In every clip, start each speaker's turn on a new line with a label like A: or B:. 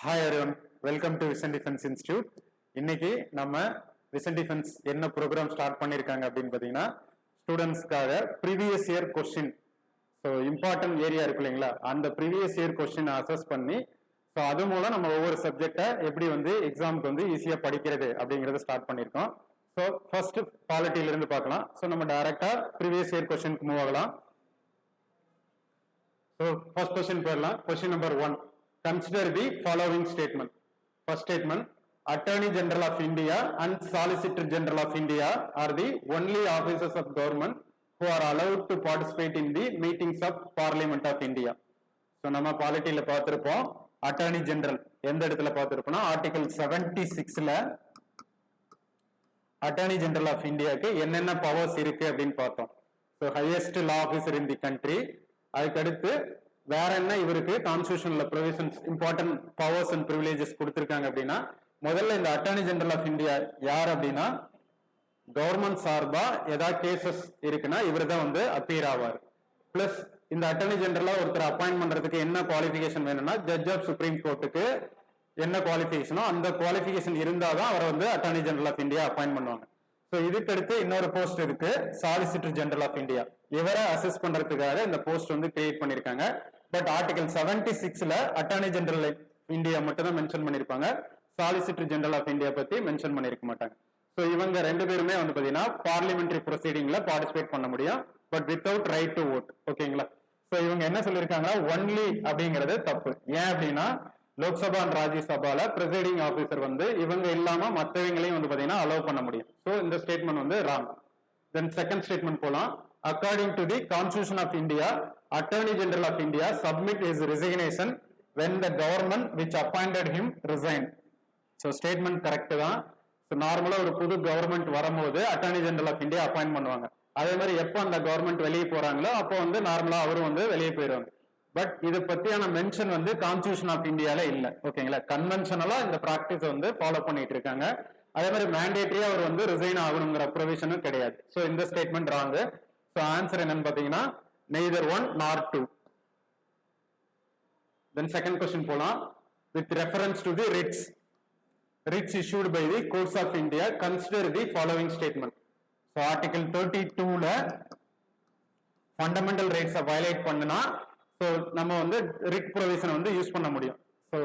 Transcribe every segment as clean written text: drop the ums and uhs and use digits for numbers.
A: Hi everyone, welcome to Vision Defense Institute. இன்னைக்கு நம்ம Vision Defense என்ன ப்ரோக்ராம் ஸ்டார்ட் பண்ணிருக்காங்க அப்படின்னு பாத்தீங்கன்னா ஸ்டூடெண்ட்ஸ்க்காக previous year question so important area இருக்கு இல்லைங்களா அந்த ப்ரீவியஸ் இயர் கொஸ்டின் அசஸ் பண்ணி ஸோ அது மூலம் நம்ம ஒவ்வொரு சப்ஜெக்டை எப்படி வந்து எக்ஸாமுக்கு வந்து ஈஸியா படிக்கிறது அப்படிங்கறத ஸ்டார்ட் பண்ணிருக்கோம். ஸோ ஃபர்ஸ்ட் பாலிட்டியில இருந்து பார்க்கலாம். ஸோ நம்ம டைரக்டா ப்ரீவியஸ் இயர் கொஸ்டினுக்கு மூவ் ஆகலாம். ஸோ ஃபர்ஸ்ட் கொஸ்டின் போயிடலாம். Question number 1. Consider the following statement. First statement, Attorney General of India and Solicitor General of India are the only officers of government who are allowed to participate in the meetings of Parliament of India. So, நம்ம பாலிட்டியில பார்த்திருப்போம் attorney general எந்த இடத்துல பார்த்திருப்போம்னா article 76ல attorney general of இந்தியாவுக்கு என்னென்ன powers இருக்கு அப்படின்னு பார்த்தோம். So highest law officer in the country. அதுக்கடுத்து வேற என்ன இவருக்கு கான்ஸ்டிடியூஷன்ல provisions important powers and privileges கொடுத்திருக்காங்க அப்படின்னா முதல்ல இந்த அட்டார்னி ஜெனரல் ஆஃப் இந்தியா யார் அப்படின்னா கவர்மெண்ட் சார்பா ஏதாவது கேசஸ் இருக்குன்னா இவர் தான் வந்து அப்பியர் ஆவார். பிளஸ் இந்த அட்டார்னி ஜெனரலா ஒருத்தர் அப்பாயின்ட் பண்றதுக்கு என்ன குவாலிஃபிகேஷன் வேணும்னா ஜட்ஜ் ஆஃப் சுப்ரீம் கோர்ட்டுக்கு என்ன குவாலிஃபிகேஷனோ அந்த குவாலிஃபிகேஷன் இருந்தாதான் அவரை வந்து attorney general of India appoint பண்ணுவாங்க. ஸோ இதுக்கடுத்து இன்னொரு போஸ்ட் இருக்கு சாலிசிட்டர் ஜெனரல் ஆஃப் இந்தியா. இவரை அசஸ் பண்றதுக்காக இந்த போஸ்ட் வந்து கிரியேட் பண்ணிருக்காங்க. பட் ஆர்டிகல் 76ல அட்டார்னி ஜெனரல் இந்தியா மட்டும் தான் மென்ஷன் பண்ணிருப்பாங்க. சாலிசிட்டர் ஜெனரல் ஆஃப் இந்தியா பத்தி மென்ஷன் பண்ணிருக்க மாட்டாங்க. ஸோ இவங்க ரெண்டு பேருமே வந்து பாத்தீங்கன்னா பார்லிமெண்டரி ப்ரொசீடிங்ல பார்ட்டிசிபேட் பண்ண முடியும். But without right to vote. ஓகேங்களா? ஸோ இவங்க என்ன சொல்லியிருக்காங்கன்னா ஒன்லி அப்படிங்கிறது தப்பு. ஏன் அப்படின்னா லோக்சபா அண்ட் ராஜ்யசபால பிரிசைடிங் ஆபீசர் வந்து இவங்க இல்லாம மற்றவங்களையும் வந்து பாத்தீங்கன்னா அலோவ் பண்ண முடியும். ஸோ இந்த ஸ்டேட்மெண்ட் வந்து ராங். தென் செகண்ட் ஸ்டேட்மெண்ட் போலாம். According to the constitution of India, attorney general of India submit his resignation when the government which appointed him resigned. So statement correct தான். ஸோ நார்மலா ஒரு புது government வரும்போது attorney general of India appoint பண்ணுவாங்க. அதே மாதிரி எப்போ அந்த கவர்மெண்ட் வெளியே போறாங்களோ அப்போ வந்து நார்மலா அவரும் வந்து வெளியே போயிடுவாங்க. பட் இது பத்தியான மென்ஷன் வந்து கான்ஸ்டிடியூஷன் ஆஃப் இந்தியால இல்ல. ஓகேங்களா? கன்வென்ஷனலா இந்த பிராக்டிஸ் வந்து ஃபாலோ பண்ணிட்டு இருக்காங்க. அதே மாதிரி மேண்டேட்டரியா அவர் வந்து ரிசைன் ஆகணுங்கிற ப்ரொவிஷனும் கிடையாது. ஸோ இந்த ஸ்டேட்மெண்ட் ராங். ஸோ ஆன்சர் என்னன்னு பாத்தீங்கன்னா neither 1 nor 2. Then second question போலாம். With reference to the writs issued by the courts of India, consider the following statement. So article 32ல ஃபண்டமெண்டல் ரைட்ஸை வயலேட் பண்ணுனா ஸோ நம்ம வந்து ரிட் ப்ரொவிஷன் வந்து use பண்ண முடியும். ஸோ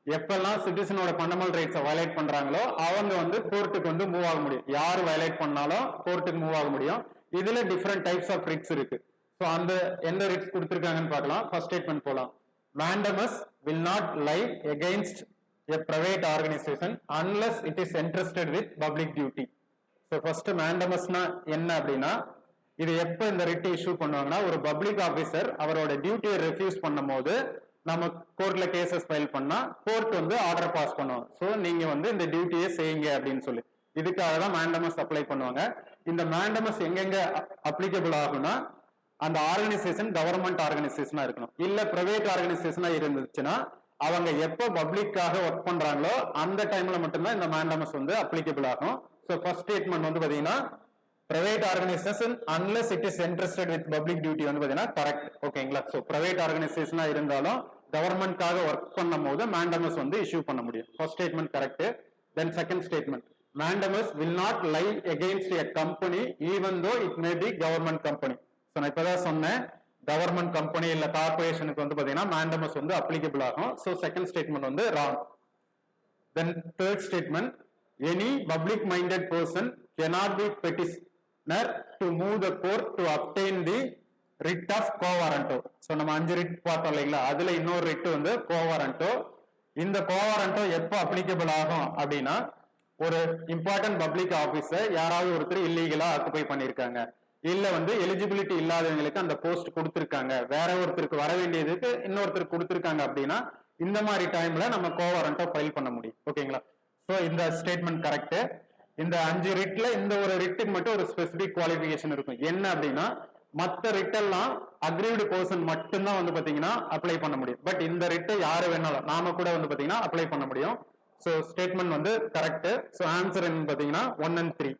A: எப்பெல்லாம் சிட்டிசனோட ஃபண்டமெண்டல் ரைட்ஸை வயலேட் பண்றாங்களோ அவங்க வந்து கோர்ட்டுக்கு வந்து மூவ் ஆக முடியும். யார் வயலேட் பண்ணாலும் கோர்ட்டுக்கு மூவ் ஆக முடியும். இதுல டிஃப்ரெண்ட் டைப்ஸ் ஆஃப் ரிட்ஸ் இருக்கு. ஸோ அந்த எந்த ரிட்ஸ் கொடுத்துருக்காங்கன்னு பார்க்கலாம். ஃபர்ஸ்ட் ஸ்டேட்மெண்ட் போலாம். Mandamus will not lie against a private organization unless it is entrusted with public duty. So first mandamusனா என்ன அப்படின்னா இது எப்ப இந்த ரிட் இஷ்யூ பண்ணுவாங்கன்னா ஒரு பப்ளிக் ஆபீசர் அவரோட டியூட்டியை ரெஃப்யூஸ் பண்ணும் போது நம்ம கோர்ட்ல கேசஸ் ஃபைல் பண்ணா கோர்ட் வந்து ஆர்டர் பாஸ் பண்ணுவாங்க. ஸோ நீங்க வந்து இந்த டியூட்டியை செய்யுங்க அப்படின்னு சொல்லி இதுக்காக தான் மேண்டமஸ் அப்ளை பண்ணுவாங்க. இந்த மேண்டமஸ் எங்கெங்க அப்ளிகபிள் ஆகும்னா அந்த ஆர்கனைசேஷன் கவர்மெண்ட் ஆர்கனைசேஷனா இருக்கணும். இல்ல பிரைவேட் ஆர்கனைசேஷனா இருந்துச்சுன்னா அவங்க எப்போ பப்ளிக்காக ஒர்க் பண்றாங்களோ அந்த டைம்ல மட்டும்தான் இந்த மேண்டமஸ் வந்து அப்ளிகபிள் ஆகும். ஸோ ஃபர்ஸ்ட் ஸ்டேட்மெண்ட் வந்து பாத்தீங்கன்னா private organisation unless it is interested with public duty வந்து பாத்தீங்கன்னா கரெக்ட். ஓகேங்களா? ஸோ பிரைவேட் ஆர்கனைசேஷனா இருந்தாலும் கவர்மெண்ட்காக ஒர்க் பண்ணும் போது மேண்டமஸ் வந்து இஷ்யூ பண்ண முடியும். First statement correct. Then second statement mandamus will not lie against a company even though it may be government company. So நான் இப்பதான் சொன்னேன் கவர்மெண்ட் கம்பெனி இல்ல கார்பரேஷனுக்கு வந்து பாத்தீங்கன்னா மேண்டமஸ் வந்து அப்ளிகபிள் ஆகும். ஸோ செகண்ட் ஸ்டேட்மெண்ட் வந்து wrong. Then third statement any public minded person cannot be petitioner to move the court to obtain the writ of quo warranto. So நம்ம 5 ரிட் பார்த்தோம் இல்லைங்களா? அதுல இன்னொரு ரிட் வந்து quo warranto. இந்த quo warranto எப்போ applicable ஆகும் அப்படின்னா ஒரு இம்பார்ட்டன்ட் பப்ளிக் ஆபீஸர் யாராவது ஒருத்தர் இல்லீகலா ஆக்குபை பண்ணிருக்காங்க இல்ல வந்து எலிஜிபிலிட்டி இல்லாதவங்களுக்கு அந்த போஸ்ட் கொடுத்திருக்காங்க வேற ஒருத்தருக்கு வர வேண்டியதுக்கு இன்னொருத்தருக்கு கொடுத்திருக்காங்க அப்படின்னா இந்த மாதிரி டைம்ல நம்ம quo warranto ஃபைல் பண்ண முடியும். ஓகேங்களா? சோ இந்த ஸ்டேட்மெண்ட் கரெக்ட். இந்த 5 ரிட்ல இந்த ஒரு ரிட்டுக்கு மட்டும் ஒரு ஸ்பெசிபிக் குவாலிஃபிகேஷன் இருக்கும். என்ன அப்படின்னா மற்ற ரிட் எல்லாம் அக்ரீவ்டு பர்சன் மட்டும்தான் வந்து பாத்தீங்கன்னா அப்ளை பண்ண முடியும். பட் இந்த ரிட்டை யாரு வேணாலும் நாம கூட வந்து பாத்தீங்கன்னா அப்ளை பண்ண முடியும். சோ ஸ்டேட்மெண்ட் வந்து கரெக்ட். சோ ஆன்சர் என்ன பாத்தீங்கன்னா 1 and 3.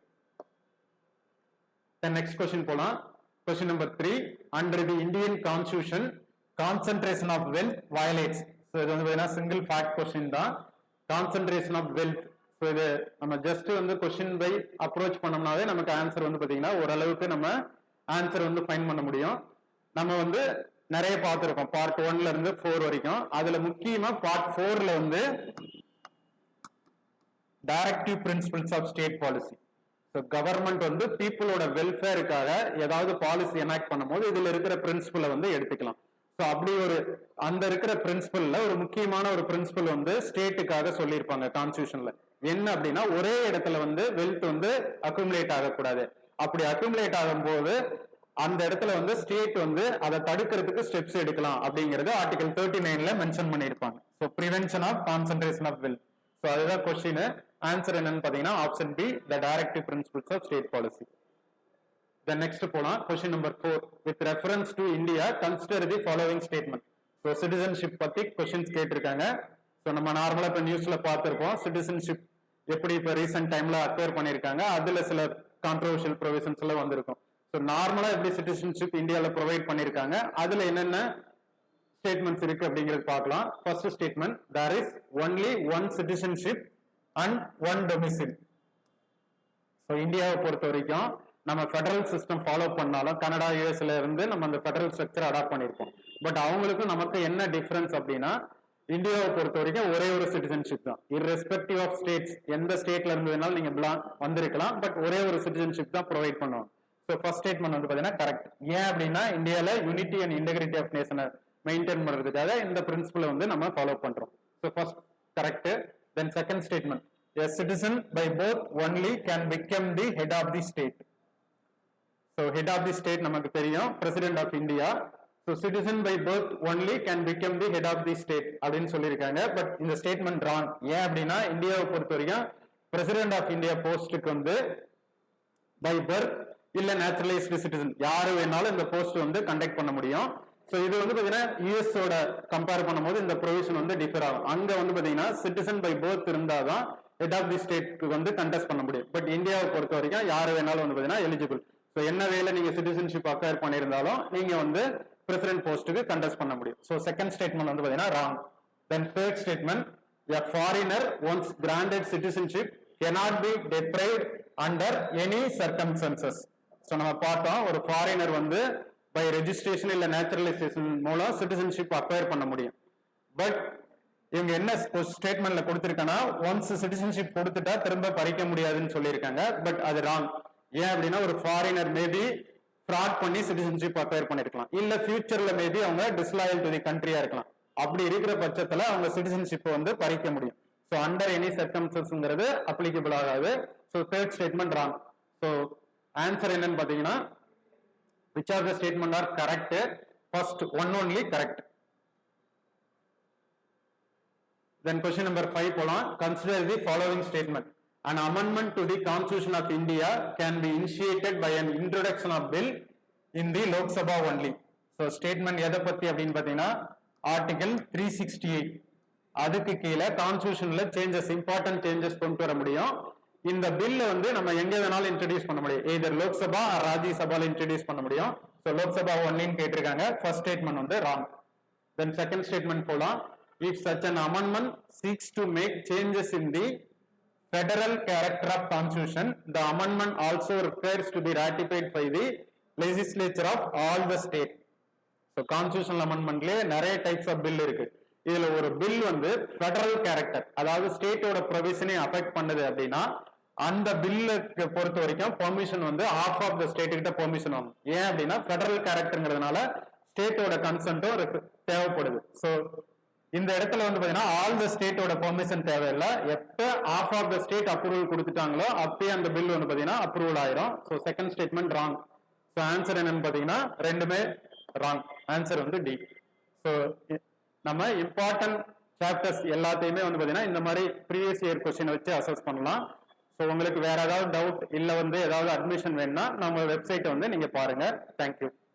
A: Then next question போலாம். Question number 3. Under the Indian Constitution, concentration of wealth violates so இது வந்து பார்த்தீங்கன்னா சிங்கிள் ஃபேக்ட் கொஸ்டின் தான். Concentration of wealth. ஸோ இது நம்ம ஜஸ்ட் வந்து கொஸ்டின் பை அப்ரோச் பண்ணோம்னாவே நமக்கு ஆன்சர் வந்து பார்த்தீங்கன்னா ஓரளவுக்கு நம்ம ஆன்சர் வந்து ஃபைண்ட் பண்ண முடியும். நம்ம வந்து நிறைய பார்த்துருக்கோம் பார்ட் 1ல இருந்து 4 வரைக்கும். அதுல முக்கியமா பார்ட் 4ல வந்து directive principles of state policy. So government வந்து பீப்புளோட வெல்ஃபேருக்காக ஏதாவது பாலிசி எனாக்ட் பண்ணும்போது இதுல இருக்கிற பிரின்சிபலை வந்து எடுத்துக்கலாம். ஸோ அப்படி ஒரு அந்த இருக்கிற பிரின்சிபல்ல ஒரு முக்கியமான ஒரு பிரின்சிபல் வந்து ஸ்டேட்டுக்காக சொல்லியிருப்பாங்க கான்ஸ்டியூஷன்ல. என்ன அப்படின்னா ஒரே இடத்துல வந்து வெல்த் வந்து அக்குமுலேட் ஆகக்கூடாது. அப்படி அக்குமுலேட் ஆகும்போது அந்த இடத்துல வந்து ஸ்டேட் வந்து அதை தடுக்கிறதுக்கு ஸ்டெப்ஸ் எடுக்கலாம் அப்படிங்கிறது ஆர்டிகல் 39ல மென்ஷன் பண்ணியிருப்பாங்க. So prevention of concentration of wealth. So அதுதான் கொஸ்டின். ஆன்சர் என்னன்னு பாத்தீங்கன்னா option B, the directive principles of state policy. Then next போலாம். Question number 4. With reference to India, consider the following statement. So citizenship பத்தி questions கேட்டிருக்காங்க. So நம்ம நார்மலா இப்ப நியூஸ்ல பார்த்திருப்போம் citizenship எப்படி இப்ப ரீசன்ட் டைம்ல அக்வயர் பண்ணிருக்காங்க. அதுல சில கான்ட்ரோவர்ஷியல் ப்ரொவிஷன்ஸ் எல்லாம் வந்திருக்கும். ஸோ நார்மலா எப்படி சிட்டிசன்ஷிப் இந்தியாவில ப்ரொவைட் பண்ணிருக்காங்க, அதுல என்னென்ன ஸ்டேட்மெண்ட்ஸ் இருக்கு அப்படிங்கிறது பார்க்கலாம். First statement, there is only one citizenship and one domicile. So இந்தியாவை பொறுத்த வரைக்கும் நம்ம ஃபெடரல் சிஸ்டம் ஃபாலோ பண்ணாலும் கனடா யூஎஸ்ல இருந்து நம்ம அந்த ஃபெடரல் ஸ்ட்ரக்சர் அடாப்ட் பண்ணியிருப்போம். பட் அவங்களுக்கும் நமக்கு என்ன டிஃபரன்ஸ் அப்படின்னா இந்தியாவை பொறுத்த வரைக்கும் ஒரே ஒரு சிட்டிசன்ஷிப் தான். இர்ரெஸ்பெக்டிவ் ஆஃப் ஸ்டேட்ஸ், எந்த ஸ்டேட்ல இருந்து வேணாலும் நீங்க வந்திருக்கலாம், பட் ஒரே ஒரு சிட்டிசன்ஷிப் தான் ப்ரொவைட் பண்ணுவோம். ஸோ ஃபர்ஸ்ட் ஸ்டேட்மெண்ட் வந்து பார்த்தீங்கன்னா கரெக்ட். ஏன் அப்படின்னா இந்தியாவில் யூனிட்டி அண்ட் இன்டெகிரிட்டி ஆஃப் நேஷனை மெயின்டைன் பண்றதுக்காக இந்த பிரின்சிபலை வந்து நம்ம ஃபாலோ பண்றோம். So first correct. Then second statement, a citizen by birth only can become the head of the state. So head of the state நமக்கு தெரியும் president of India. So citizen by birth only can become the head of the state அப்படின்னு சொல்லியிருக்காங்க. But இந்த statement wrong. ஏன் அப்படின்னா இந்தியாவை பொறுத்த வரைக்கும் பிரசிடென்ட் ஆஃப் இந்தியா போஸ்டுக்கு வந்து பை பர்த் இல்ல நேச்சுரலைஸ்டு சிட்டிசன் யாரு வேணாலும் இந்த போஸ்ட் வந்து கண்டக்ட் பண்ண முடியும். ஸோ இது வந்து பாத்தீங்கன்னா யூஎஸோட கம்பேர் பண்ணும்போது இந்த ப்ரொவிஷன் வந்து டிஃபர் ஆகும். அங்க வந்து பாத்தீங்கன்னா சிட்டிசன் பை பர்த் இருந்தாதான் ஹெட் ஆஃப் தி ஸ்டேட்க்கு வந்து கண்டெஸ்ட் பண்ண முடியும். பட் இந்தியாவை பொறுத்த வரைக்கும் யாரு வேணாலும் வந்து பாத்தீங்கன்னா எலிஜிபிள். ஸோ என்ன வேலை நீங்க சிட்டிசன்ஷிப் அக்வயர் பண்ணியிருந்தாலும் நீங்க வந்து பிரசிடென்ட் போஸ்ட்டுக்கு கண்டெஸ்ட் பண்ண முடியும். ஸோ செகண்ட் ஸ்டேட்மெண்ட் வந்து பாத்தீங்கன்னா wrong. Then third statement, a foreigner once granted citizenship cannot be deprived under any circumstances. So நம்ம பார்த்தோம் ஒரு ஃபாரினர் வந்து பை ரெஜிஸ்ட்ரேஷன் இல்ல நேச்சுரலைசேஷன் மூலம் சிட்டிசன்ஷிப் அக்வயர் பண்ண முடியும். பட் இவங்க என்ன ஸ்டேட்மெண்ட்ல கொடுத்திருக்காங்கன்னா ஒன்ஸ் சிட்டிசன்ஷிப் கொடுத்துட்டா திரும்ப பறிக்க முடியாதுன்னு சொல்லியிருக்காங்க. பட் அது ராங். ஏன் அப்படின்னா ஒரு ஃபாரினர் மேபி ஃப்ராட் பண்ணி சிட்டிசன்ஷிப் அக்வயர் பண்ணிருக்கலாம், இல்ல ஃபியூச்சர்ல மேபி அவங்க டிஸ்லாயல் டு தி கண்ட்ரியா இருக்கலாம். அப்படி இருக்கிற பட்சத்துல அவங்க சிட்டிசன்ஷிப் வந்து பறிக்க முடியும். ஸோ அண்டர் எனி சர்க்கம்ஸ்டன்ஸ்ங்கிறது அப்ளிகபிள் ஆகாது. So third statement wrong. So answer என்னன்னு பாத்தீங்கன்னா which of the statement are correct? First one only correct. Then question number 5 போலாம். Consider the following statement. An amendment to the Constitution of India can be initiated by an introduction of bill in the Lok Sabha only. So statement எதை பத்தி அப்படின்னு பாத்தீங்கன்னா article 368. அதுக்கு கீழே கான்ஸ்டிடியூஷன்ல changes, important changes கொண்டு வர முடியும். இந்த பில்ல வந்து நம்ம எங்க வேணாலும் இன்ட்ரோடியூஸ் பண்ண முடியும். எய்தர் லோக்சபா ஆர் ராஜ்யசபால இன்ட்ரோடியூஸ் பண்ண முடியும். ஸோ லோக்சபா ஒன்லின்னு கேட்டிருக்காங்க. ஃபர்ஸ்ட் ஸ்டேட்மெண்ட் வந்து ராங். தென் செகண்ட் ஸ்டேட்மெண்ட் போலாம். If such an amendment seeks to make changes in the federal character of constitution, the amendment also requires to be ratified by the legislature of all the state. So constitutional அமெண்ட்மெண்ட்லேயே நிறைய types of bill இருக்கு. இதுல ஒரு bill வந்து federal character, அதாவது ஸ்டேட்டோட ப்ரொவிஷனை affect பண்ணுது அப்படின்னா அந்த பில்லுக்கு பொறுத்த வரைக்கும் பெர்மிஷன் வந்து ஆஃப் ஆஃப் த ஸ்டேட் கிட்ட பெர்மிஷன் வாங்கும். ஏன் அப்படின்னா ஃபெடரல் கேரக்டர்ங்கிறதுனால ஸ்டேட்டோட கன்சென்ட்டும் தேவைப்படுது. ஸோ இந்த இடத்துல வந்து பாத்தீங்கன்னா ஆல் த ஸ்டேட்டோட பெர்மிஷன் தேவையில்லை. எப்ப of of the state approval கொடுத்துட்டாங்களோ அப்பயே அந்த பில் வந்து பாத்தீங்கன்னா அப்ரூவல் ஆயிரும். So second statement wrong. So answer என்னன்னு பாத்தீங்கன்னா ரெண்டுமே ராங். ஆன்சர் வந்து டி. ஸோ நம்ம இம்பார்ட்டன்ட் சாப்டர்ஸ் எல்லாத்தையுமே வந்து பாத்தீங்கன்னா இந்த மாதிரி ப்ரீவியஸ் இயர் கொஸ்டின் வச்சு அசஸ் பண்ணலாம். ஸோ உங்களுக்கு வேற ஏதாவது டவுட் இல்ல வந்து ஏதாவது அட்மிஷன் வேணும்னா நம்ம வெப்சைட்டை வந்து நீங்க பாருங்க. தேங்க்யூ.